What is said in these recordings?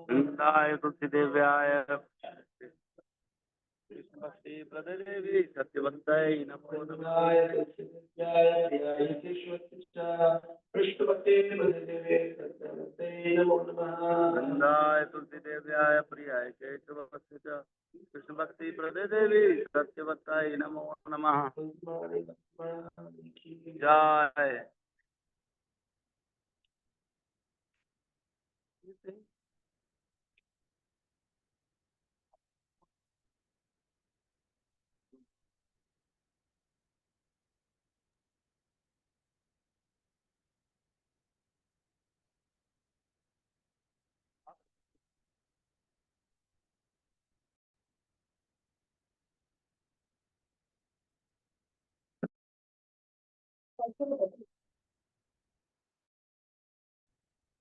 वृंदाय तुलसीदेव्याय कृष्णभक्ति प्रदेवी सत्यवत्ताय नमो नमः। वृंदाय तुलसीदेव्याय प्रियाय केशवस्य च कृष्णभक्ति प्रदेवी सत्यवत्ताय नमो नमः। जय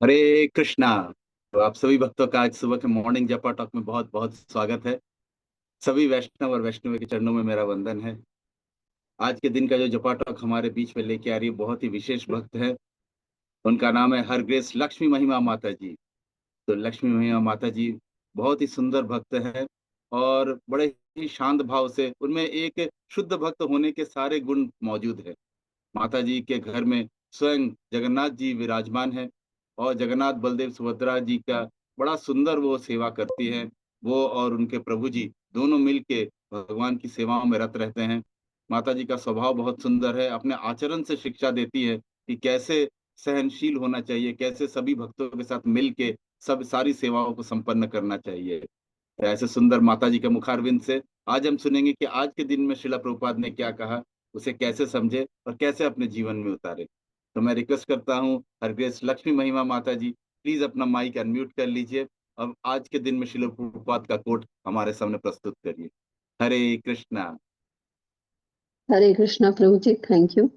हरे कृष्णा। तो आप सभी भक्तों का आज सुबह के मॉर्निंग जपा टॉक में बहुत बहुत स्वागत है। सभी वैष्णव और वैष्णवी के चरणों में मेरा वंदन है। आज के दिन का जो जपा टॉक हमारे बीच में लेके आ रही है बहुत ही विशेष भक्त है। उनका नाम है हर ग्रेस लक्ष्मी महिमा माता जी। तो लक्ष्मी महिमा माता जी बहुत ही सुंदर भक्त है और बड़े ही शांत भाव से उनमें एक शुद्ध भक्त होने के सारे गुण मौजूद है। माता जी के घर में स्वयं जगन्नाथ जी विराजमान है और जगन्नाथ बलदेव सुभद्रा जी का बड़ा सुंदर वो सेवा करती है। वो और उनके प्रभु जी दोनों मिलके भगवान की सेवाओं में रत रहते हैं। माता जी का स्वभाव बहुत सुंदर है। अपने आचरण से शिक्षा देती है कि कैसे सहनशील होना चाहिए, कैसे सभी भक्तों के साथ मिलके सब सारी सेवाओं को संपन्न करना चाहिए। ऐसे सुंदर माता जी के मुखारविंद से आज हम सुनेंगे कि आज के दिन में श्रीला प्रभुपाद ने क्या कहा, उसे कैसे समझे और कैसे अपने जीवन में उतारे। तो मैं रिक्वेस्ट करता हूँ हरग्रेस लक्ष्मी महिमा माता जी, प्लीज अपना माइक अनम्यूट कर लीजिए और आज के दिन में श्रीला प्रभुपाद का कोट हमारे सामने प्रस्तुत करिए। हरे कृष्णा। हरे कृष्णा प्रभु जी, थैंक यू।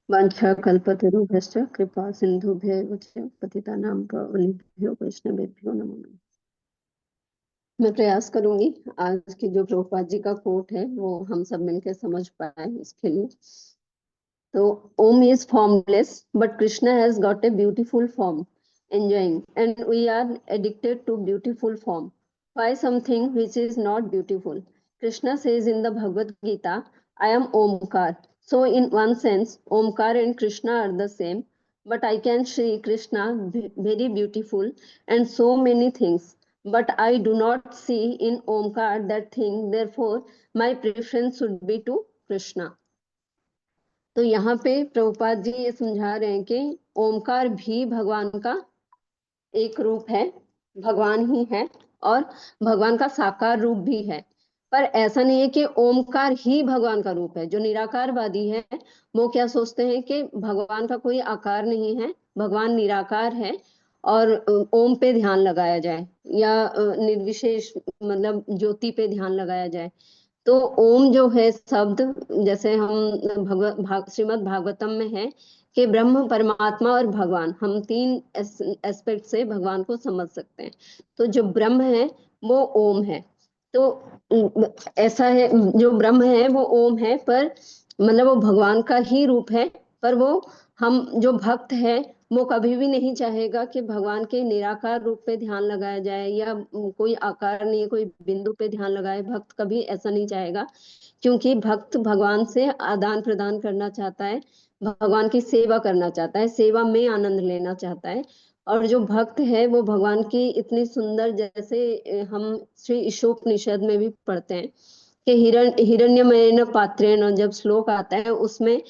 वाञ्छाकल्पतरुभ्यश्च कृपा सिन्धुभ्यैव च पतितानां पावनेभ्यो वैष्णवेभ्यो नमो नमः। मैं प्रयास करूंगी आज की जो प्रभुपाद जी का कोट है वो हम सब मिलकर समझ पाए इसके लिए। तो Om is formless, but Krishna has got a beautiful form, enjoying, and we are addicted to beautiful form. Why something which is not beautiful? Krishna says in the Bhagavad Gita, I am Omkar. So in one sense, Omkar and Krishna are the same, but I can see Krishna very beautiful and so many things. But I do not see in Omkar that thing, therefore my preference should be to Krishna. तो यहाँ पे प्रभुपाद जी ये समझा रहे हैं कि ओमकार भी भगवान का एक रूप है, भगवान ही है और भगवान का साकार रूप भी है। पर ऐसा नहीं है कि ओमकार ही भगवान का रूप है। जो निराकारवादी है वो क्या सोचते हैं कि भगवान का कोई आकार नहीं है, भगवान निराकार है और ओम पे ध्यान लगाया जाए या निर्विशेष मतलब ज्योति पे ध्यान लगाया जाए। तो ओम जो है शब्द, जैसे हम श्रीमद् भागवतम में है कि ब्रह्म परमात्मा और भगवान, हम तीन एस्पेक्ट से भगवान को समझ सकते हैं। तो जो ब्रह्म है वो ओम है। तो ऐसा है, जो ब्रह्म है वो ओम है, पर मतलब वो भगवान का ही रूप है। पर वो हम जो भक्त है वो कभी भी नहीं चाहेगा कि भगवान के निराकार रूप पे ध्यान लगाया जाए या कोई आकार नहीं, कोई बिंदु पे ध्यान लगाए। भक्त कभी ऐसा नहीं चाहेगा, क्योंकि भक्त भगवान से आदान प्रदान करना चाहता है, भगवान की सेवा करना चाहता है, सेवा में आनंद लेना चाहता है। और जो भक्त है वो भगवान की इतनी सुंदर, जैसे हम श्री ईशोपनिषद में भी पढ़ते हैं कि हिरण्यमयेन पात्रेण, जब श्लोक आता है उसमें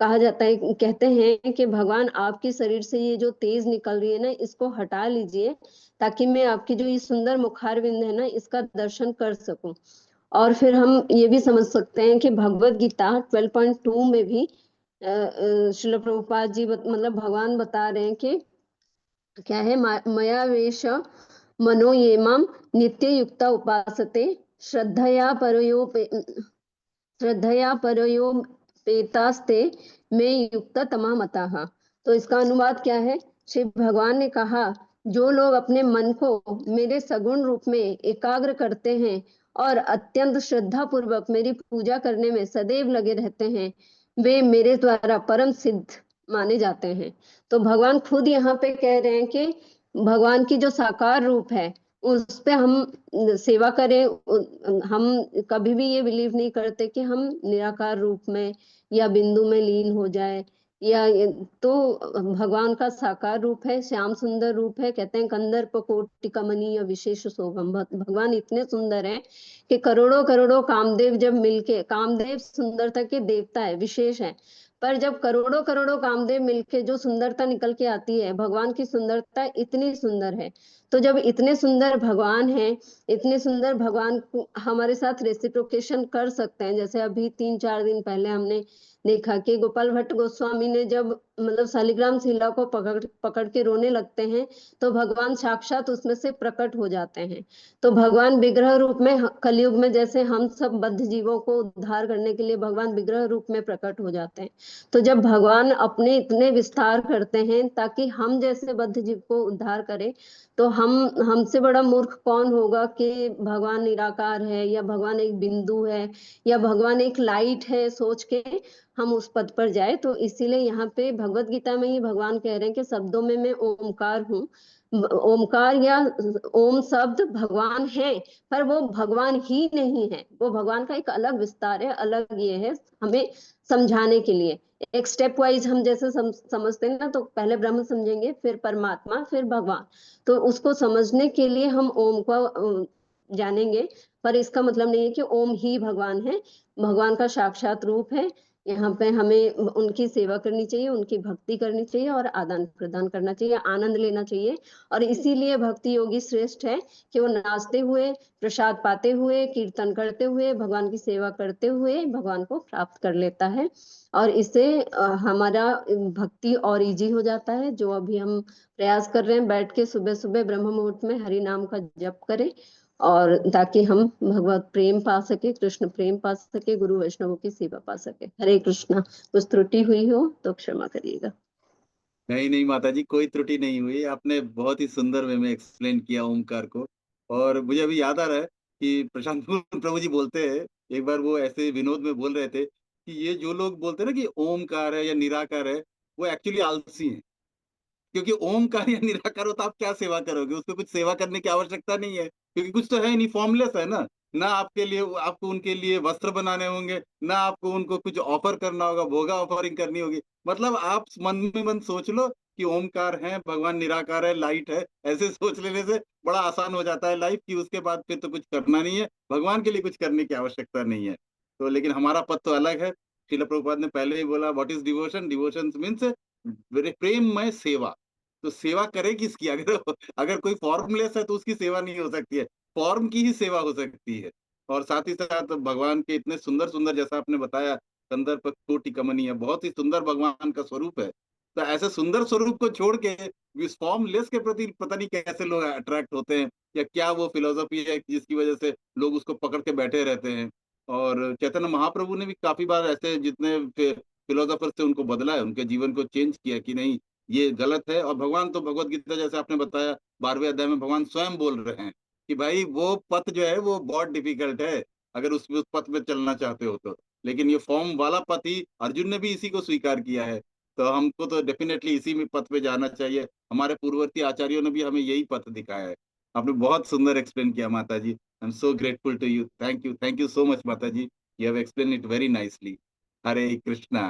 कहा जाता है, कहते हैं कि भगवान आपके शरीर से ये जो तेज निकल रही है ना, इसको हटा लीजिए ताकि मैं आपकी जो ये सुंदर मुखारविंद है ना इसका दर्शन कर सकूं। और फिर हम ये भी समझ सकते हैं कि भगवत गीता 12.2 में भी श्रील प्रभुपाद जी मतलब भगवान बता रहे हैं कि क्या है, मया वेश मनो ये माम नित्य युक्ता उपासते श्रद्धया परयो पेतास्ते में युक्त तमा मताहा। तो इसका अनुवाद क्या है? श्री भगवान ने कहा, जो लोग अपने मन को मेरे सगुण रूप में एकाग्र करते हैं और अत्यंत श्रद्धा पूर्वक मेरी पूजा करने में सदैव लगे रहते हैं, वे मेरे द्वारा परम सिद्ध माने जाते हैं। तो भगवान खुद यहाँ पे कह रहे हैं कि भगवान की जो साकार रूप है उस पे हम सेवा करें। हम कभी भी ये बिलीव नहीं करते कि हम निराकार रूप में या बिंदु में लीन हो जाए या तो भगवान का साकार रूप है, श्याम सुंदर रूप है। कहते हैं कंदर्प कोटि कमनीय विशेष शोभम। भगवान इतने सुंदर हैं कि करोड़ों करोड़ों कामदेव जब मिलके, कामदेव सुंदरता के देवता है, विशेष है, पर जब करोड़ों करोड़ों कामदेव मिलके जो सुंदरता निकल के आती है, भगवान की सुंदरता इतनी सुंदर है। तो जब इतने सुंदर भगवान हैं, इतने सुंदर भगवान को हमारे साथ रेसिप्रोकेशन कर सकते हैं। जैसे अभी 3-4 दिन पहले हमने देखा कि गोपाल भट्ट गोस्वामी ने जब मतलब शालिग्राम शिला को पकड़ पकड़ के रोने लगते हैं तो भगवान साक्षात उसमें से प्रकट हो जाते हैं। तो भगवान विग्रह रूप में कलयुग में जैसे हम सब बद्ध जीवों को उद्धार करने के लिए भगवान विग्रह रूप में प्रकट हो जाते हैं। तो जब भगवान अपने इतने विस्तार करते हैं ताकि हम जैसे बद्ध जीव को उद्धार करें, तो हमसे बड़ा मूर्ख कौन होगा कि भगवान निराकार है या भगवान एक बिंदु है या भगवान एक लाइट है सोच के हम उस पद पर जाए। तो इसीलिए यहाँ पे भगवत गीता में ही भगवान कह रहे हैं कि शब्दों में मैं ओमकार हूँ। ओमकार या ओम शब्द भगवान है, पर वो भगवान ही नहीं है, वो भगवान का एक अलग विस्तार है, अलग ये है हमें समझाने के लिए। एक स्टेप वाइज हम जैसे समझते हैं ना, तो पहले ब्रह्म समझेंगे, फिर परमात्मा, फिर भगवान। तो उसको समझने के लिए हम ओम को जानेंगे, पर इसका मतलब नहीं है कि ओम ही भगवान है। भगवान का साक्षात रूप है। यहाँ पे हमें उनकी सेवा करनी चाहिए, उनकी भक्ति करनी चाहिए और आदान प्रदान करना चाहिए, आनंद लेना चाहिए। और इसीलिए भक्ति योगी श्रेष्ठ है कि वो नाचते हुए, प्रसाद पाते हुए, कीर्तन करते हुए, भगवान की सेवा करते हुए भगवान को प्राप्त कर लेता है। और इससे हमारा भक्ति और इजी हो जाता है। जो अभी हम प्रयास कर रहे हैं, बैठ के सुबह सुबह ब्रह्म मुहूर्त में हरि नाम का जप करें, और ताकि हम भगवत प्रेम पा सके, कृष्ण प्रेम पा सके, गुरु वैष्णवों की सेवा पा सके। हरे कृष्णा। कुछ त्रुटि हुई हो तो क्षमा करिएगा। नहीं नहीं माता जी, कोई त्रुटि नहीं हुई। आपने बहुत ही सुंदर वे में एक्सप्लेन किया ओमकार को। और मुझे अभी याद आ रहा है कि प्रशांत प्रभु जी बोलते हैं, एक बार वो ऐसे विनोद में बोल रहे थे कि ये जो लोग बोलते हैं ना कि ओमकार है या निराकार है, वो एक्चुअली आलसी हैं। क्योंकि ओमकार या निराकार हो तो आप क्या सेवा करोगे, उसको कुछ सेवा करने की आवश्यकता नहीं है, क्योंकि कुछ तो है नहीं, फॉर्मलेस है ना। ना आपके लिए, आपको उनके लिए वस्त्र बनाने होंगे, ना आपको उनको कुछ ऑफर करना होगा, भोगा ऑफरिंग करनी होगी। मतलब आप मन में मन सोच लो कि ओमकार है, भगवान निराकार है, लाइट है, ऐसे सोच लेने से बड़ा आसान हो जाता है लाइफ की। उसके बाद फिर तो कुछ करना नहीं है, भगवान के लिए कुछ करने की आवश्यकता नहीं है। तो लेकिन हमारा पद तो अलग है। श्रील प्रभुपाद ने पहले ही बोला, what is devotion? Devotion means प्रेममय सेवा। तो सेवा करे किसकी? अगर अगर कोई फॉर्मलेस है तो उसकी सेवा नहीं हो सकती है, फॉर्म की ही सेवा हो सकती है। और साथ ही साथ भगवान के इतने सुंदर सुंदर, जैसा आपने बताया, संदर्भ कोटि कमनीय, बहुत ही सुंदर भगवान का स्वरूप है। तो ऐसे सुंदर स्वरूप को छोड़ के इस फॉर्मलेस के प्रति पता नहीं कैसे लोग अट्रैक्ट होते हैं, या क्या वो फिलोसफी है जिसकी वजह से लोग उसको पकड़ के बैठे रहते हैं। और चैतन्य महाप्रभु ने भी काफी बार ऐसे जितने फिलोसोफर से उनको बदला है, उनके जीवन को चेंज किया कि नहीं ये गलत है। और भगवान तो भगवत गीता जैसे आपने बताया 12वें अध्याय में भगवान स्वयं बोल रहे हैं कि भाई वो पथ जो है वो बहुत डिफिकल्ट है, अगर उस पथ में चलना चाहते हो तो। लेकिन ये फॉर्म वाला पथ ही अर्जुन ने भी इसी को स्वीकार किया है। तो हमको तो डेफिनेटली इसी में पथ पे जाना चाहिए। हमारे पूर्ववर्ती आचार्यों ने भी हमें यही पथ दिखाया है। आपने बहुत सुंदर एक्सप्लेन किया माता जी। I am so grateful to you. Thank you so much माता जी। You have explain it very nicely. Hare Krishna.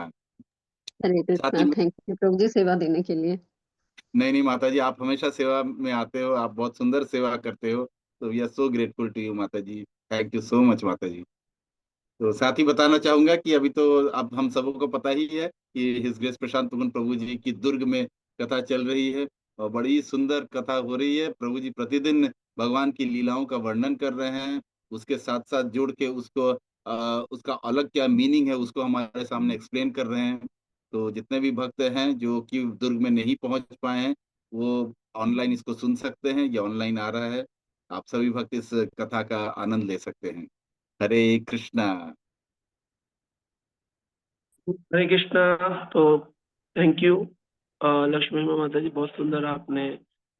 Hare साथ कृष्णा। ही थैंक यू प्रभु जी सेवा देने के लिए। नहीं नहीं माता जी, आप हमेशा सेवा में आते हो, आप बहुत सुंदर सेवा करते हो। तो we are so grateful to you माता जी। थैंक यू सो मच माता जी। तो साथ ही बताना चाहूंगा कि अभी तो अब हम सबों को पता ही है कि हिज ग्रेस प्रशांत मुकुंद प्रभु जी की दुर्ग में कथा चल रही है। और बड़ी सुंदर कथा हो रही है। प्रभु जी प्रतिदिन भगवान की लीलाओं का वर्णन कर रहे हैं, उसके साथ साथ जोड़ के उसको उसका अलग क्या मीनिंग है उसको हमारे सामने एक्सप्लेन कर रहे हैं। तो जितने भी भक्त हैं जो कि दुर्ग में नहीं पहुंच पाए हैं, वो ऑनलाइन इसको सुन सकते हैं, ये ऑनलाइन आ रहा है। आप सभी भक्त इस कथा का आनंद ले सकते हैं। हरे कृष्णा। हरे कृष्णा। तो थैंक यू लक्ष्मी माता जी, बहुत सुंदर आपने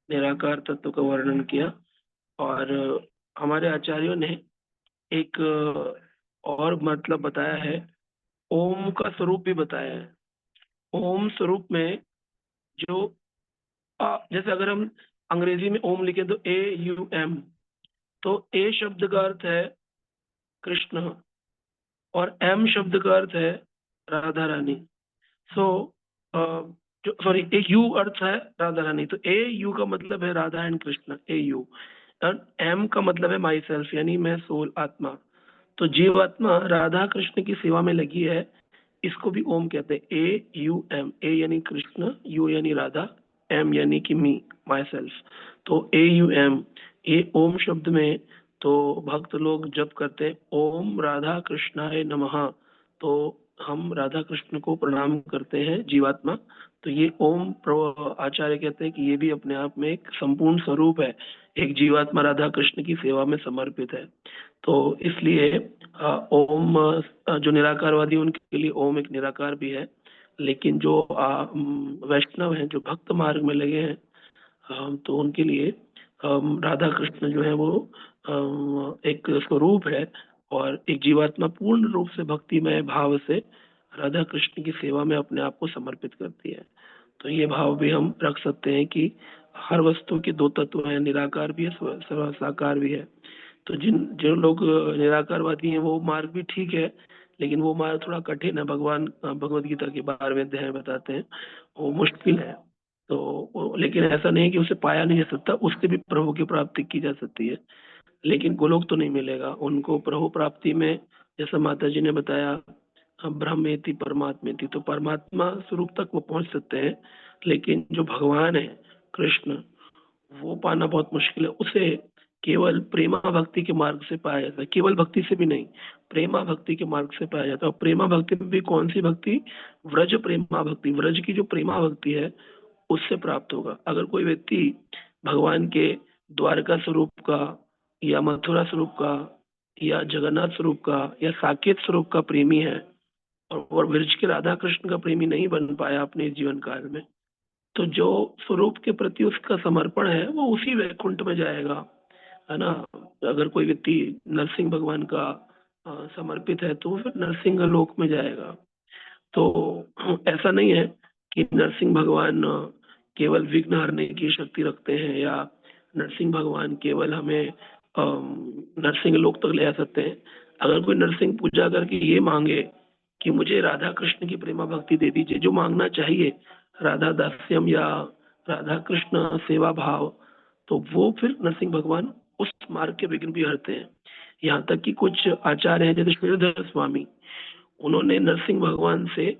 निराकार तत्व का वर्णन किया। और हमारे आचार्यों ने एक और मतलब बताया है, ओम का स्वरूप भी बताया है। ओम स्वरूप में जो जैसे अगर हम अंग्रेजी में ओम लिखें तो AUM, तो A शब्द का अर्थ है कृष्ण और M शब्द का अर्थ है राधा रानी। सो जो सॉरी एक U अर्थ है राधा रानी, तो AU का मतलब है राधा एंड कृष्ण, AU, और M का मतलब है माई सेल्फ, यानी मैं सोल, आत्मा। तो जीवात्मा राधा कृष्ण की सेवा में लगी है, इसको भी ओम कहते हैं। AUM, A यानी कृष्ण, U यानी राधा, M यानी कि मी, माई सेल्फ। तो AUM, ये ओम शब्द में तो भक्त लोग जप करते हैं ओम राधा कृष्णाय नमः, तो हम राधा कृष्ण को प्रणाम करते हैं जीवात्मा। तो ये ओम आचार्य कहते हैं कि ये भी अपने आप में एक संपूर्ण स्वरूप है, एक जीवात्मा राधा कृष्ण की सेवा में समर्पित है। तो इसलिए ओम जो निराकारवादी उनके लिए ओम एक निराकार भी है, लेकिन जो वैष्णव हैं, जो भक्त मार्ग में लगे हैं, तो उनके लिए राधा कृष्ण जो है वो एक स्वरूप है, और एक जीवात्मा पूर्ण रूप से भक्तिमय भाव से राधा कृष्ण की सेवा में अपने आप को समर्पित करती है। तो ये भाव भी हम रख सकते हैं कि हर वस्तु के दो तत्व हैं, निराकार भी है, साकार भी है। तो जो लोग निराकारवादी हैं वो मार्ग भी ठीक है, लेकिन वो मार्ग थोड़ा कठिन है। भगवान भगवद गीता के 12वें अध्याय में बताते हैं वो मुश्किल है। तो लेकिन ऐसा नहीं है कि उसे पाया नहीं जा सकता, उससे भी प्रभु की प्राप्ति की जा सकती है, लेकिन गोलोक तो नहीं मिलेगा उनको प्रभु प्राप्ति में। जैसा माता जी ने बताया ब्रह्मेति परमात्मेति, तो परमात्मा स्वरूप तक वो पहुंच सकते हैं, लेकिन जो भगवान है कृष्ण, वो पाना बहुत मुश्किल है। उसे केवल प्रेमा भक्ति के मार्ग से पाया जाता है, केवल भक्ति से भी नहीं, प्रेमा भक्ति के मार्ग से पाया जाता है। और प्रेमा भक्ति में भी कौन सी भक्ति? व्रज प्रेमा भक्ति, व्रज की जो प्रेमा भक्ति है उससे प्राप्त होगा। अगर कोई व्यक्ति भगवान के द्वारका स्वरूप का या मथुरा स्वरूप का या जगन्नाथ स्वरूप का या साकेत स्वरूप का प्रेमी है और व्रज के राधा कृष्ण का प्रेमी नहीं बन पाया अपने जीवन काल में, तो जो स्वरूप के प्रति उसका समर्पण है वो उसी वैकुंठ में जाएगा, है ना। अगर कोई व्यक्ति नरसिंह भगवान का समर्पित है तो वो फिर नरसिंह लोक में जाएगा। तो ऐसा नहीं है कि नरसिंह भगवान केवल विघ्न हरने की शक्ति रखते हैं, या नरसिंह भगवान केवल हमें नरसिंह लोक तक ले आ सकते हैं। अगर कोई नरसिंह पूजा करके ये मांगे कि मुझे राधा कृष्ण की प्रेमा भक्ति दे दीजिए, जो मांगना चाहिए, राधा दास्यम या राधा कृष्ण सेवा भाव, तो वो फिर नरसिंह भगवान उस मार्ग के विघ्न भी हरते हैं। यहाँ तक कि कुछ आचार्य हैं जैसे श्रीधर स्वामी, उन्होंने नरसिंह भगवान से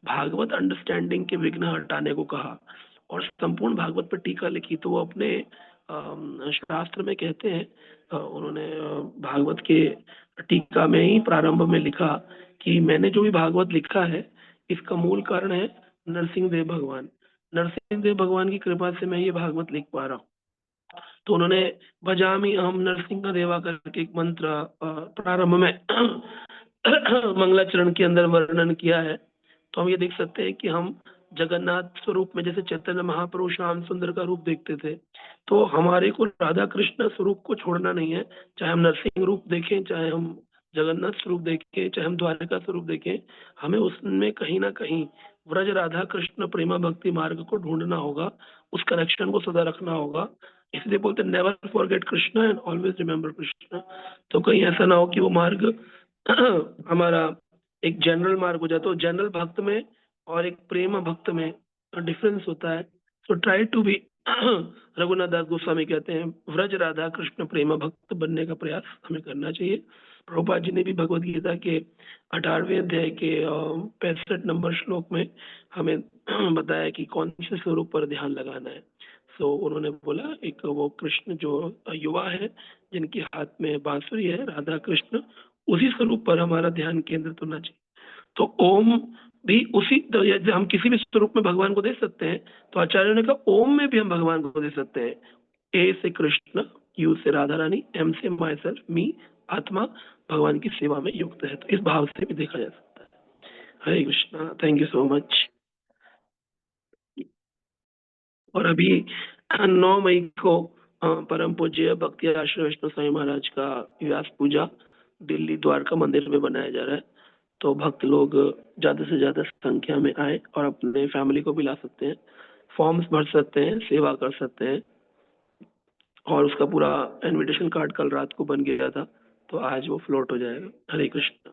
भागवत अंडरस्टैंडिंग के विघ्न हटाने को कहा और संपूर्ण भागवत पर टीका लिखी। तो वो अपने शास्त्र में कहते हैं, उन्होंने भागवत के टीका में ही प्रारंभ में लिखा कि मैंने जो भी भागवत लिखा है इसका मूल कारण है नरसिंह देव भगवान। नरसिंह देव भगवान की कृपा से मैं ये भागवत लिख पा रहा हूँ। तो उन्होंने भजामि अहम नरसिंह देवा करके एक मंत्र प्रारंभ में मंगलाचरण के अंदर वर्णन किया है। तो हम ये देख सकते हैं कि हम जगन्नाथ स्वरूप में जैसे चैतन्य महाप्रभु श्याम सुंदर का रूप देखते थे, तो हमारे को राधा कृष्ण स्वरूप को छोड़ना नहीं है। चाहे हम नरसिंह रूप देखें, चाहे हम जगन्नाथ स्वरूप देखें, चाहे हम द्वारका स्वरूप देखें, हमें उसमें कहीं ना कहीं व्रज राधा कृष्ण प्रेमा भक्ति मार्ग को ढूंढना होगा, उस कनेक्शन को सदा रखना होगा। इसलिए बोलते never forget Krishna and always remember Krishna. तो कहीं ऐसा ना हो कि वो मार्ग हमारा एक जनरल मार्ग हो जाए। तो जनरल भक्त में और एक प्रेम भक्त में डिफरेंस होता है। So try to be Raghunath Das Goswami कहते हैं व्रज राधा कृष्ण प्रेम भक्त बनने का प्रयास हमें करना चाहिए। प्रभुपाद जी ने भी भगवद गीता के 18वें अध्याय के 65 नंबर श्लोक में हमें बताया कि कौन से स्वरूप पर ध्यान लगाना है। सो उन्होंने बोला एक वो कृष्ण जो युवा है जिनके हाथ में बांसुरी है, राधा कृष्ण, उसी स्वरूप पर हमारा ध्यान केंद्रित होना चाहिए। तो ओम भी उसी, हम किसी भी स्वरूप में भगवान को दे सकते हैं। तो आचार्यों ने कहा ओम में भी हम भगवान को दे सकते हैं। ए से कृष्ण, यू से राधा रानी, एम से माई सेल्फ, मी, आत्मा भगवान की सेवा में युक्त है। तो इस भाव से भी देखा जा सकता है। Hare Krishna, thank you so much. और अभी 9 मई को परम पूज्य भक्ति आश्रम वैष्णव स्वामी महाराज का व्यास पूजा दिल्ली द्वारका मंदिर में बनाया जा रहा है। तो भक्त लोग ज़्यादा से ज़्यादा संख्या में आए और अपने फैमिली को भी ला सकते हैं, फॉर्म्स भर सकते हैं, सेवा कर सकते हैं। और उसका पूरा इनविटेशन कार्ड कल रात को बन गया था, तो आज वो फ्लोट हो जाएगा। हरे कृष्ण।